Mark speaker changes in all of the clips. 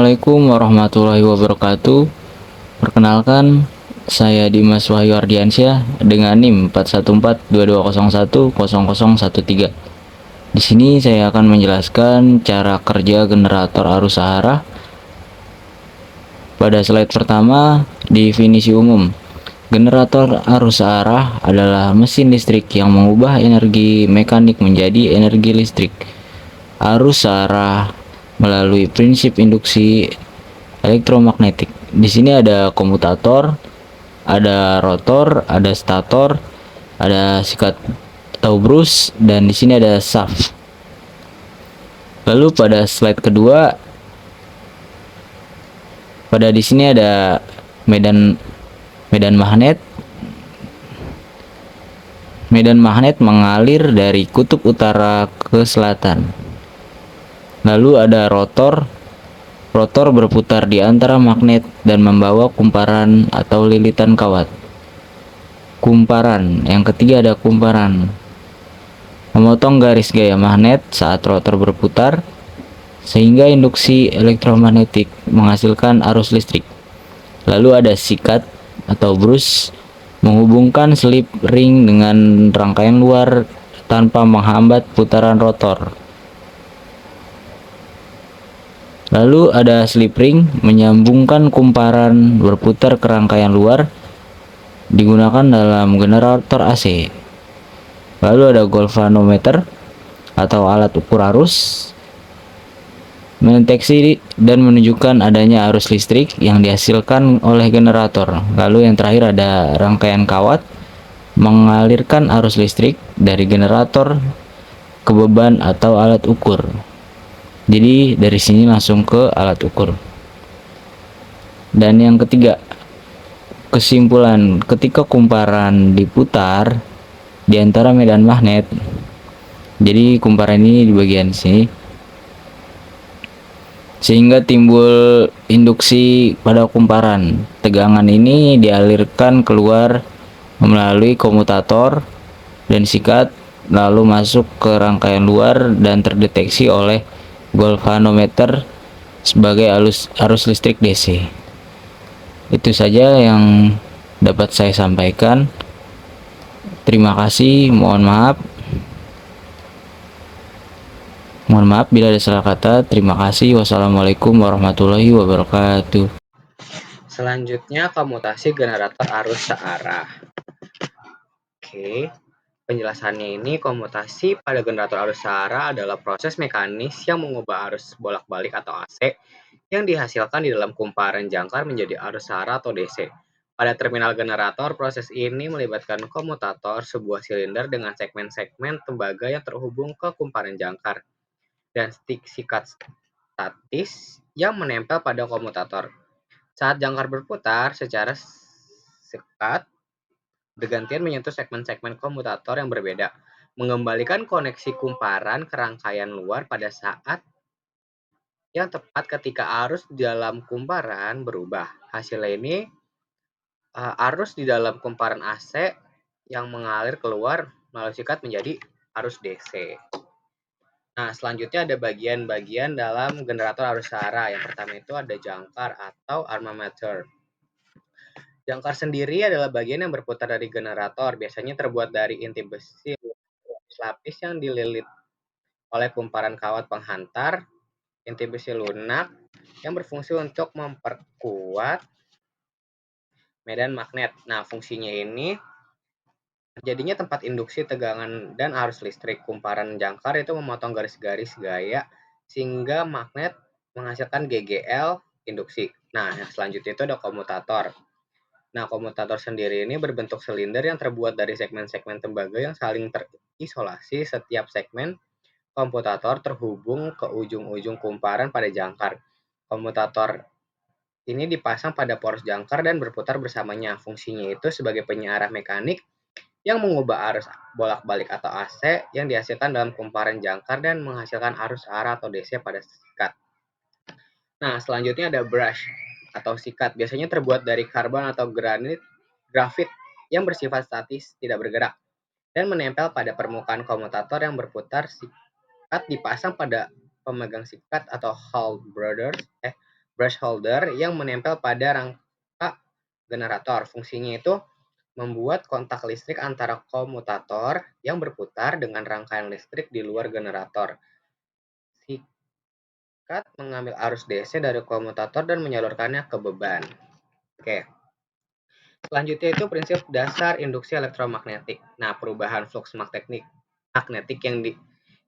Speaker 1: Assalamualaikum warahmatullahi wabarakatuh. Perkenalkan, saya Dimas Wahyu Ardiansyah dengan NIM 41422010013. Di sini saya akan menjelaskan cara kerja generator arus searah. Pada slide pertama, definisi umum. Generator arus searah adalah mesin listrik yang mengubah energi mekanik menjadi energi listrik. Arus searah melalui prinsip induksi elektromagnetik. Di sini ada komutator, ada rotor, ada stator, ada sikat atau brus, dan di sini ada shaft. Lalu pada slide kedua, di sini ada medan magnet. Medan magnet mengalir dari kutub utara ke selatan. Lalu ada rotor. Rotor berputar di antara magnet dan membawa kumparan atau lilitan kawat. Kumparan, yang ketiga ada kumparan. Memotong garis gaya magnet saat rotor berputar, sehingga induksi elektromagnetik menghasilkan arus listrik. Lalu ada sikat atau brus, menghubungkan slip ring dengan rangkaian luar tanpa menghambat putaran rotor. Lalu ada slip ring, menyambungkan kumparan berputar ke rangkaian luar, digunakan dalam generator AC. Lalu ada galvanometer atau alat ukur arus, mendeteksi dan menunjukkan adanya arus listrik yang dihasilkan oleh generator. Lalu yang terakhir ada rangkaian kawat, mengalirkan arus listrik dari generator ke beban atau alat ukur. Jadi dari sini langsung ke alat ukur. Dan yang ketiga, kesimpulan, ketika kumparan diputar di antara medan magnet, jadi kumparan ini di bagian sini, sehingga timbul induksi pada kumparan. Tegangan ini dialirkan keluar melalui komutator dan sikat, lalu masuk ke rangkaian luar dan terdeteksi oleh galvanometer sebagai arus listrik DC. Itu saja yang dapat saya sampaikan. Terima kasih. Mohon maaf bila ada salah kata. Terima kasih. Wassalamualaikum warahmatullahi wabarakatuh.
Speaker 2: Selanjutnya, komutasi generator arus searah. Oke. Penjelasannya ini, komutasi pada generator arus searah adalah proses mekanis yang mengubah arus bolak-balik atau AC yang dihasilkan di dalam kumparan jangkar menjadi arus searah atau DC. Pada terminal generator, proses ini melibatkan komutator, sebuah silinder dengan segmen-segmen tembaga yang terhubung ke kumparan jangkar, dan sikat statis yang menempel pada komutator. Saat jangkar berputar, secara sikat bergantian menyentuh segmen-segmen komutator yang berbeda, mengembalikan koneksi kumparan ke rangkaian luar pada saat yang tepat ketika arus di dalam kumparan berubah. Hasilnya ini arus di dalam kumparan AC yang mengalir keluar melalui sikat menjadi arus DC. Nah, selanjutnya ada bagian-bagian dalam generator arus searah. Yang pertama itu ada jangkar atau armature. Jangkar sendiri adalah bagian yang berputar dari generator, biasanya terbuat dari inti besi lapis yang dililit oleh kumparan kawat penghantar, inti besi lunak yang berfungsi untuk memperkuat medan magnet. Nah, fungsinya ini terjadinya tempat induksi tegangan dan arus listrik. Kumparan jangkar itu memotong garis-garis gaya sehingga magnet menghasilkan GGL induksi. Nah, selanjutnya itu ada komutator. Nah, komutator sendiri ini berbentuk silinder yang terbuat dari segmen-segmen tembaga yang saling terisolasi. Setiap segmen komutator terhubung ke ujung-ujung kumparan pada jangkar. Komutator ini dipasang pada poros jangkar dan berputar bersamanya. Fungsinya itu sebagai penyearah mekanik yang mengubah arus bolak-balik atau AC yang dihasilkan dalam kumparan jangkar dan menghasilkan arus arah atau DC pada sikat. Nah, selanjutnya ada brush atau sikat, biasanya terbuat dari karbon atau grafit yang bersifat statis, tidak bergerak, dan menempel pada permukaan komutator yang berputar. Sikat dipasang pada pemegang sikat atau brush holder yang menempel pada rangka generator. Fungsinya itu membuat kontak listrik antara komutator yang berputar dengan rangkaian listrik di luar generator. Sikat mengambil arus DC dari komutator dan menyalurkannya ke beban. Oke. Selanjutnya itu prinsip dasar induksi elektromagnetik. Nah, perubahan flux magnetik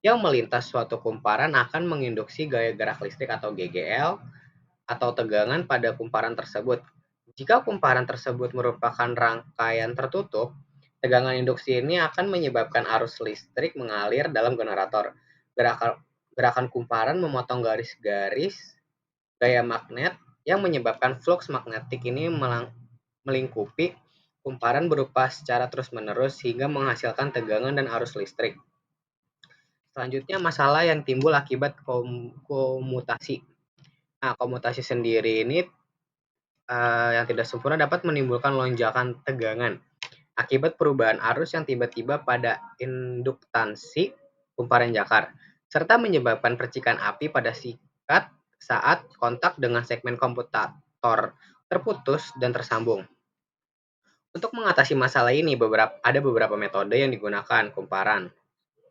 Speaker 2: yang melintas suatu kumparan akan menginduksi gaya gerak listrik atau GGL atau tegangan pada kumparan tersebut. Jika kumparan tersebut merupakan rangkaian tertutup, tegangan induksi ini akan menyebabkan arus listrik mengalir dalam generator. Gerakan kumparan memotong garis-garis gaya magnet yang menyebabkan flux magnetik ini melingkupi kumparan berupa secara terus-menerus sehingga menghasilkan tegangan dan arus listrik. Selanjutnya masalah yang timbul akibat komutasi. Nah, komutasi sendiri ini yang tidak sempurna dapat menimbulkan lonjakan tegangan akibat perubahan arus yang tiba-tiba pada induktansi kumparan jangkar, serta menyebabkan percikan api pada sikat saat kontak dengan segmen komutator terputus dan tersambung. Untuk mengatasi masalah ini, ada beberapa metode yang digunakan kumparan,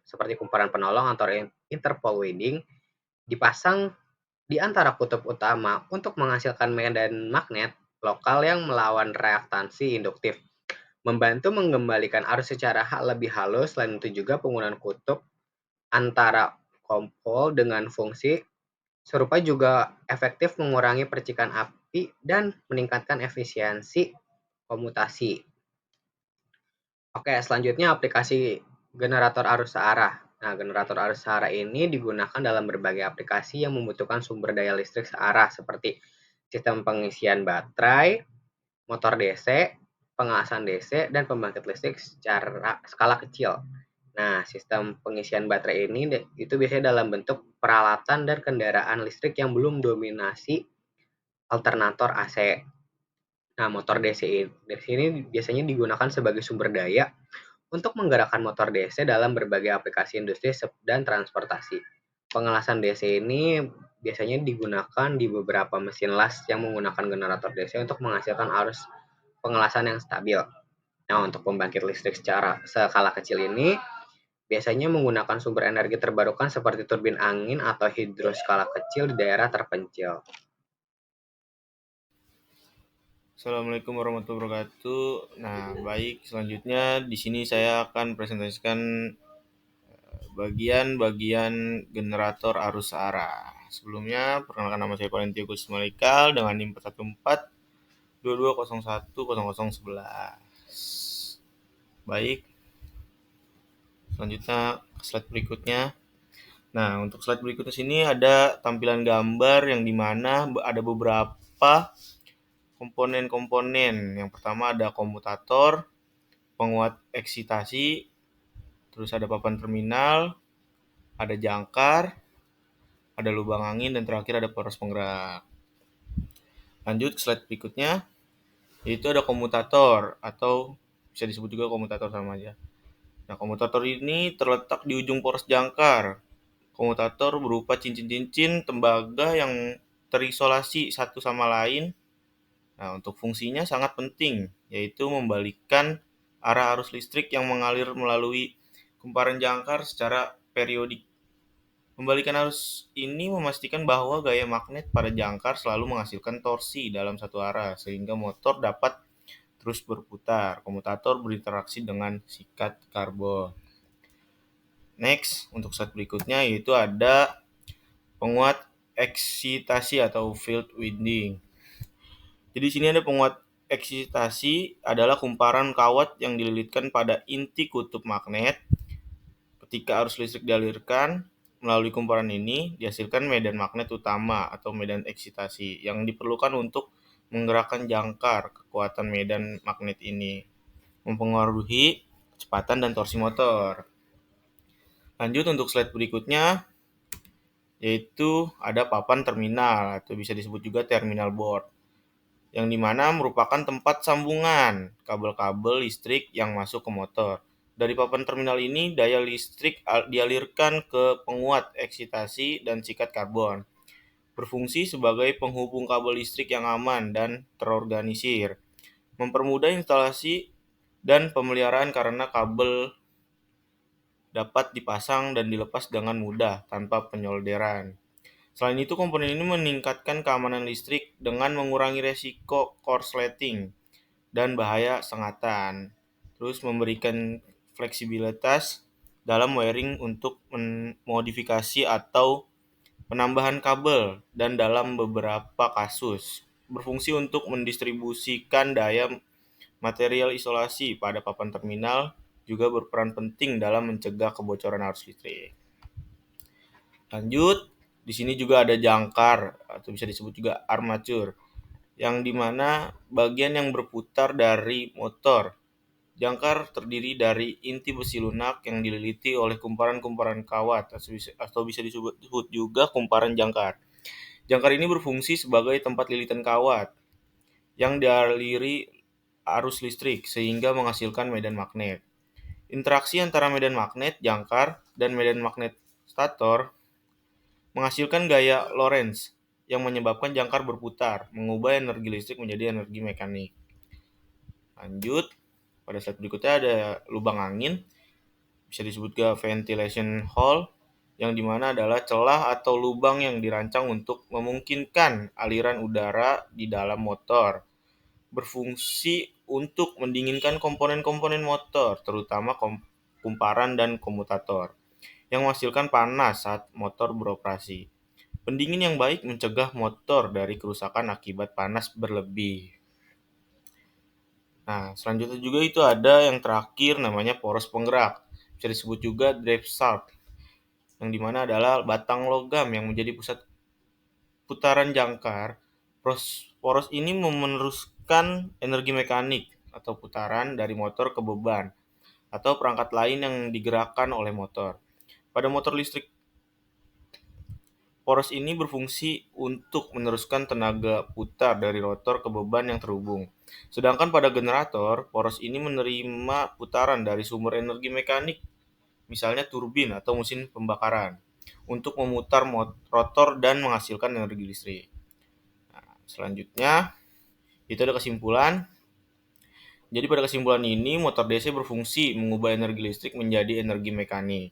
Speaker 2: seperti kumparan penolong atau interpol winding, dipasang di antara kutub utama untuk menghasilkan medan magnet lokal yang melawan reaktansi induktif, membantu mengembalikan arus secara lebih halus. Selain itu juga penggunaan kutub antara kompol dengan fungsi serupa juga efektif mengurangi percikan api dan meningkatkan efisiensi komutasi. Oke, selanjutnya aplikasi generator arus searah. Nah, generator arus searah ini digunakan dalam berbagai aplikasi yang membutuhkan sumber daya listrik searah seperti sistem pengisian baterai, motor DC, pengelasan DC, dan pembangkit listrik secara skala kecil. Nah, sistem pengisian baterai ini itu biasanya dalam bentuk peralatan dan kendaraan listrik yang belum dominasi alternator AC. Nah, motor DC ini biasanya digunakan sebagai sumber daya untuk menggerakkan motor DC dalam berbagai aplikasi industri dan transportasi. Pengelasan DC ini biasanya digunakan di beberapa mesin las yang menggunakan generator DC untuk menghasilkan arus pengelasan yang stabil. Nah, untuk pembangkit listrik secara skala kecil ini biasanya menggunakan sumber energi terbarukan seperti turbin angin atau hidro skala kecil di daerah terpencil.
Speaker 3: Assalamualaikum warahmatullahi wabarakatuh. Nah, baik, selanjutnya di sini saya akan presentasikan bagian-bagian generator arus searah. Sebelumnya, perkenalkan nama saya Valentio Gusmalikal dengan NIM 114-2201-0011. Baik, selanjutnya slide berikutnya. Nah, untuk slide berikutnya sini ada tampilan gambar yang dimana ada beberapa komponen-komponen. Yang pertama ada komutator, penguat eksitasi, terus ada papan terminal, ada jangkar, ada lubang angin, dan terakhir ada poros penggerak. Lanjut ke slide berikutnya, yaitu ada komutator atau bisa disebut juga komutator sama aja. Nah, komutator ini terletak di ujung poros jangkar. Komutator berupa cincin-cincin tembaga yang terisolasi satu sama lain. Nah, untuk fungsinya sangat penting, yaitu membalikkan arah arus listrik yang mengalir melalui kumparan jangkar secara periodik. Pembalikan arus ini memastikan bahwa gaya magnet pada jangkar selalu menghasilkan torsi dalam satu arah, sehingga motor dapat terus berputar. Komutator berinteraksi dengan sikat karbon. Next, untuk slide berikutnya yaitu ada penguat eksitasi atau field winding. Jadi di sini ada penguat eksitasi adalah kumparan kawat yang dililitkan pada inti kutub magnet. Ketika arus listrik dialirkan melalui kumparan ini, dihasilkan medan magnet utama atau medan eksitasi yang diperlukan untuk menggerakkan jangkar. Kekuatan medan magnet ini mempengaruhi kecepatan dan torsi motor. Lanjut untuk slide berikutnya, yaitu ada papan terminal atau bisa disebut juga terminal board, yang dimana merupakan tempat sambungan kabel-kabel listrik yang masuk ke motor. Dari papan terminal ini, daya listrik dialirkan ke penguat eksitasi dan sikat karbon. berfungsi sebagai penghubung kabel listrik yang aman dan terorganisir, mempermudah instalasi dan pemeliharaan karena kabel dapat dipasang dan dilepas dengan mudah tanpa penyolderan. Selain itu, komponen ini meningkatkan keamanan listrik dengan mengurangi resiko korsleting dan bahaya sengatan. Terus memberikan fleksibilitas dalam wiring untuk modifikasi atau penambahan kabel dan dalam beberapa kasus berfungsi untuk mendistribusikan daya material isolasi pada papan terminal juga berperan penting dalam mencegah kebocoran arus listrik. Lanjut, di sini juga ada jangkar atau bisa disebut juga armatur, yang dimana bagian yang berputar dari motor. Jangkar terdiri dari inti besi lunak yang dililiti oleh kumparan-kumparan kawat atau bisa disebut juga kumparan jangkar. Jangkar ini berfungsi sebagai tempat lilitan kawat yang dialiri arus listrik sehingga menghasilkan medan magnet. Interaksi antara medan magnet jangkar dan medan magnet stator menghasilkan gaya Lorentz yang menyebabkan jangkar berputar, mengubah energi listrik menjadi energi mekanik. Lanjut, pada slide berikutnya ada lubang angin, bisa disebut juga ventilation hole, yang dimana adalah celah atau lubang yang dirancang untuk memungkinkan aliran udara di dalam motor. Berfungsi untuk mendinginkan komponen-komponen motor, terutama kumparan dan komutator, yang menghasilkan panas saat motor beroperasi. Pendingin yang baik mencegah motor dari kerusakan akibat panas berlebih. Nah, selanjutnya juga itu ada yang terakhir namanya poros penggerak. Bisa disebut juga drive shaft, yang dimana adalah batang logam yang menjadi pusat putaran jangkar. Poros ini meneruskan energi mekanik atau putaran dari motor ke beban atau perangkat lain yang digerakkan oleh motor. Pada motor listrik, poros ini berfungsi untuk meneruskan tenaga putar dari rotor ke beban yang terhubung. Sedangkan pada generator, poros ini menerima putaran dari sumber energi mekanik, misalnya turbin atau mesin pembakaran, untuk memutar rotor dan menghasilkan energi listrik. Nah, selanjutnya, itu ada kesimpulan. Jadi pada kesimpulan ini, motor DC berfungsi mengubah energi listrik menjadi energi mekanik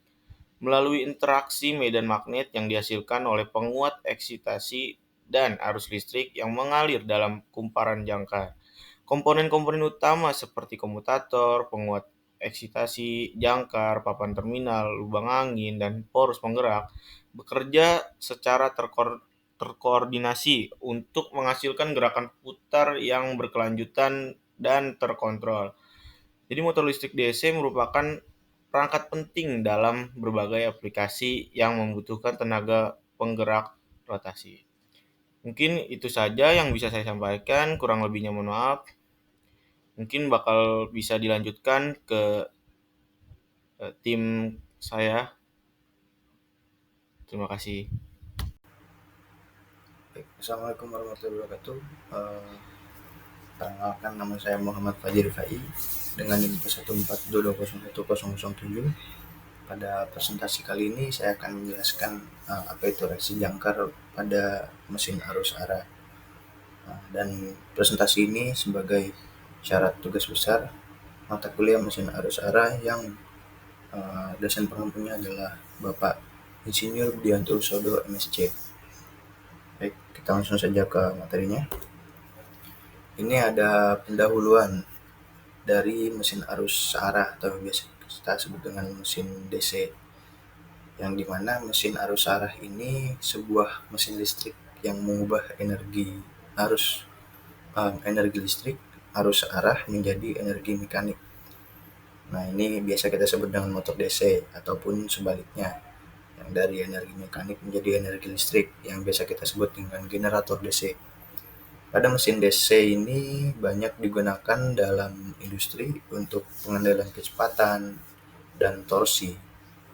Speaker 3: melalui interaksi medan magnet yang dihasilkan oleh penguat eksitasi dan arus listrik yang mengalir dalam kumparan jangkar. Komponen-komponen utama seperti komutator, penguat eksitasi, jangkar, papan terminal, lubang angin, dan poros penggerak bekerja secara terkoordinasi untuk menghasilkan gerakan putar yang berkelanjutan dan terkontrol. Jadi motor listrik DC merupakan perangkat penting dalam berbagai aplikasi yang membutuhkan tenaga penggerak rotasi. Mungkin itu saja yang bisa saya sampaikan, kurang lebihnya mohon maaf. Mungkin bakal bisa dilanjutkan ke tim saya. Terima kasih.
Speaker 4: Assalamualaikum warahmatullahi wabarakatuh. Perkenalkan, nama saya Muhammad Fajir Fai dengan NIM 142201007. Pada presentasi kali ini saya akan menjelaskan apa itu reaksi jangkar pada mesin arus arah. Dan presentasi ini sebagai syarat tugas besar mata kuliah mesin arus arah yang dosen pengampunya adalah Bapak Insinyur Budianto Sodo MSc. Baik, kita langsung saja ke materinya. Ini ada pendahuluan dari mesin arus arah atau biasa kita sebut dengan mesin DC, yang dimana mesin arus arah ini sebuah mesin listrik yang mengubah energi listrik arus arah menjadi energi mekanik. Nah, ini biasa kita sebut dengan motor DC ataupun sebaliknya, yang dari energi mekanik menjadi energi listrik yang biasa kita sebut dengan generator DC. Pada mesin DC ini banyak digunakan dalam industri untuk pengendalian kecepatan dan torsi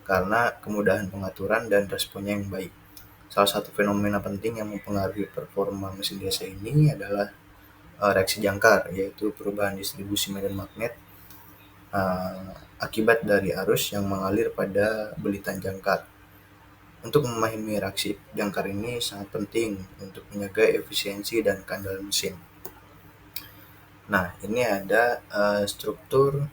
Speaker 4: karena kemudahan pengaturan dan responnya yang baik. Salah satu fenomena penting yang mempengaruhi performa mesin DC ini adalah reaksi jangkar, yaitu perubahan distribusi medan magnet akibat dari arus yang mengalir pada belitan jangkar. Untuk memahami reaksi jangkar ini sangat penting untuk menjaga efisiensi dan keandalan mesin. Nah, ini ada struktur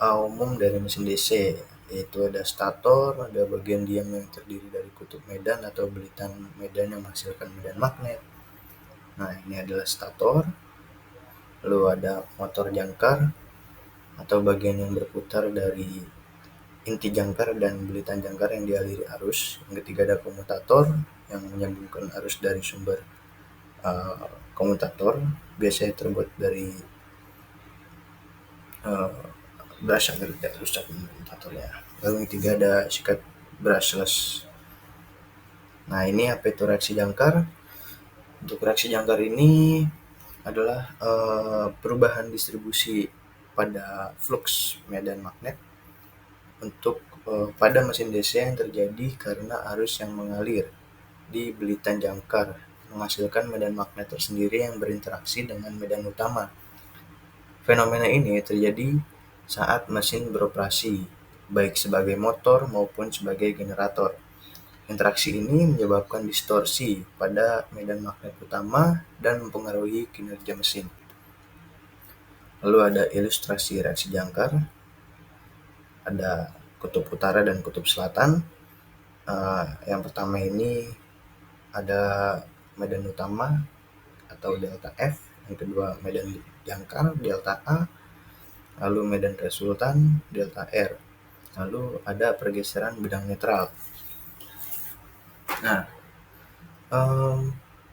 Speaker 4: umum dari mesin DC, yaitu ada stator, ada bagian diam yang terdiri dari kutub medan atau belitan medan yang menghasilkan medan magnet. Nah, ini adalah stator. Lalu ada motor jangkar atau bagian yang berputar dari inti jangkar dan belitan jangkar yang dialiri arus. Yang ketiga ada komutator yang menyambungkan arus dari sumber komutator, biasanya terbuat dari brush agar tidak rusak komutatornya. Lalu yang ketiga ada sikat brushless. Nah, ini apa itu reaksi jangkar? Untuk reaksi jangkar ini adalah perubahan distribusi pada flux medan magnet untuk pada mesin DC yang terjadi karena arus yang mengalir di belitan jangkar menghasilkan medan magnet tersendiri yang berinteraksi dengan medan utama. Fenomena ini terjadi saat mesin beroperasi, baik sebagai motor maupun sebagai generator. Interaksi ini menyebabkan distorsi pada medan magnet utama dan mempengaruhi kinerja mesin. Lalu ada ilustrasi reaksi jangkar. Ada kutub utara dan kutub selatan. Yang pertama ini ada medan utama atau delta F. Yang kedua medan jangkar delta A. Lalu medan resultan delta R. Lalu ada pergeseran bidang netral. Nah,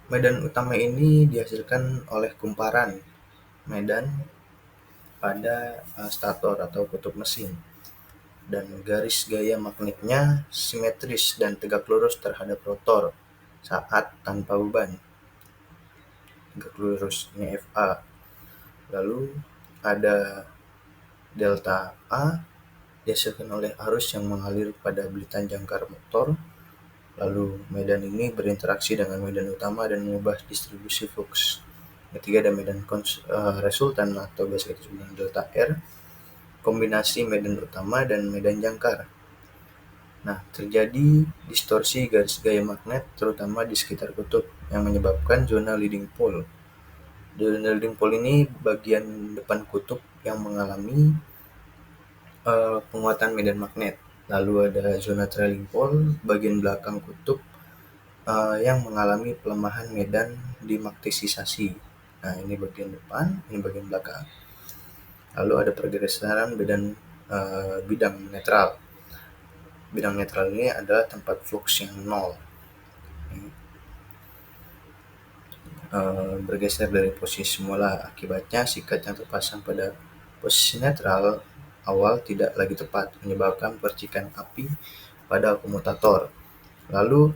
Speaker 4: medan utama ini dihasilkan oleh kumparan medan pada stator atau kutub mesin, dan garis gaya magnetnya simetris dan tegak lurus terhadap rotor saat tanpa beban. Tegak lurus, ini FA. Lalu ada delta A dihasilkan oleh arus yang mengalir pada belitan jangkar motor. Lalu medan ini berinteraksi dengan medan utama dan mengubah distribusi flux. Ketiga ada medan resultan atau biasa kita sebut delta R, kombinasi medan utama dan medan jangkar. Nah, terjadi distorsi garis gaya magnet terutama di sekitar kutub yang menyebabkan zona leading pole. Zona leading pole ini bagian depan kutub yang mengalami penguatan medan magnet. Lalu ada zona trailing pole, bagian belakang kutub yang mengalami pelemahan medan dimagnetisasi. Nah, ini bagian depan, ini bagian belakang. Lalu ada pergeseran bidang netral. Bidang netral ini adalah tempat flux yang nol. Bergeser dari posisi semula, akibatnya sikat yang terpasang pada posisi netral awal tidak lagi tepat, menyebabkan percikan api pada komutator. Lalu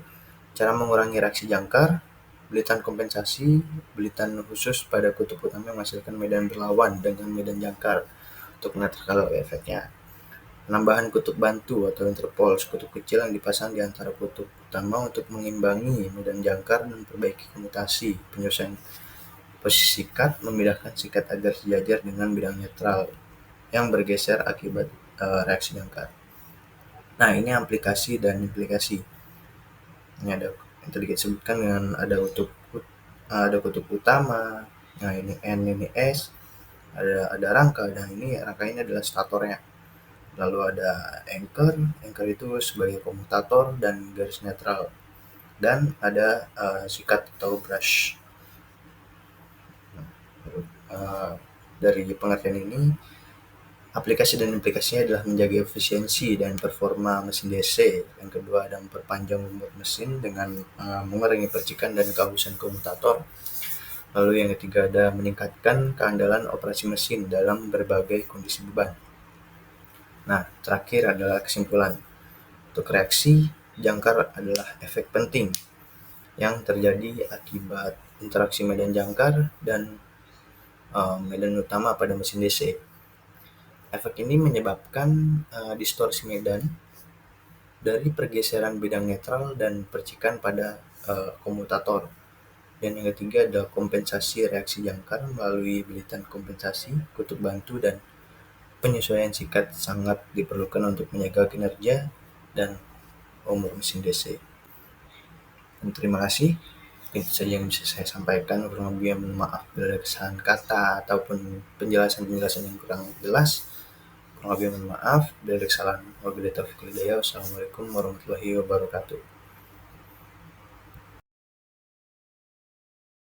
Speaker 4: cara mengurangi reaksi jangkar, belitan kompensasi, belitan khusus pada kutub utama menghasilkan medan berlawan dengan medan jangkar untuk menetralkan efeknya. Penambahan kutub bantu atau interpoles, kutub kecil yang dipasang di antara kutub utama untuk mengimbangi medan jangkar dan memperbaiki komutasi. Penyelesaian posisi sikat, memindahkan sikat agar sejajar dengan bidang netral yang bergeser akibat reaksi jangkar. Nah, ini aplikasi dan implikasi. Ini ada yang tadi kita sebutkan dengan ada kutub utama. Nah, ini N, ini S. Ada rangka. Nah, ini rangka ini adalah statornya. Lalu ada anchor itu sebagai komutator dan garis netral. Dan ada sikat atau brush. Dari pengertian ini, aplikasi dan implikasinya adalah menjaga efisiensi dan performa mesin DC. Yang kedua ada memperpanjang umur mesin dengan mengurangi percikan dan kehalusan komutator. Lalu yang ketiga ada meningkatkan keandalan operasi mesin dalam berbagai kondisi beban. Nah, terakhir adalah kesimpulan. Untuk reaksi jangkar adalah efek penting yang terjadi akibat interaksi medan jangkar dan medan utama pada mesin DC. Efek ini menyebabkan distorsi medan dari pergeseran bidang netral dan percikan pada komutator. Dan yang ketiga ada kompensasi reaksi jangkar melalui belitan kompensasi, kutub bantu, dan penyesuaian sikat sangat diperlukan untuk menjaga kinerja dan umur mesin DC. Dan terima kasih. Itu saja yang bisa saya sampaikan. Kurang lebihnya mohon maaf bila ada kesalahan kata ataupun penjelasan-penjelasan yang kurang jelas. Kurang lebih mohon maaf bila ada kesalahan. Wabillahi taufiq wal hidayah. Wassalamualaikum warahmatullahi wabarakatuh.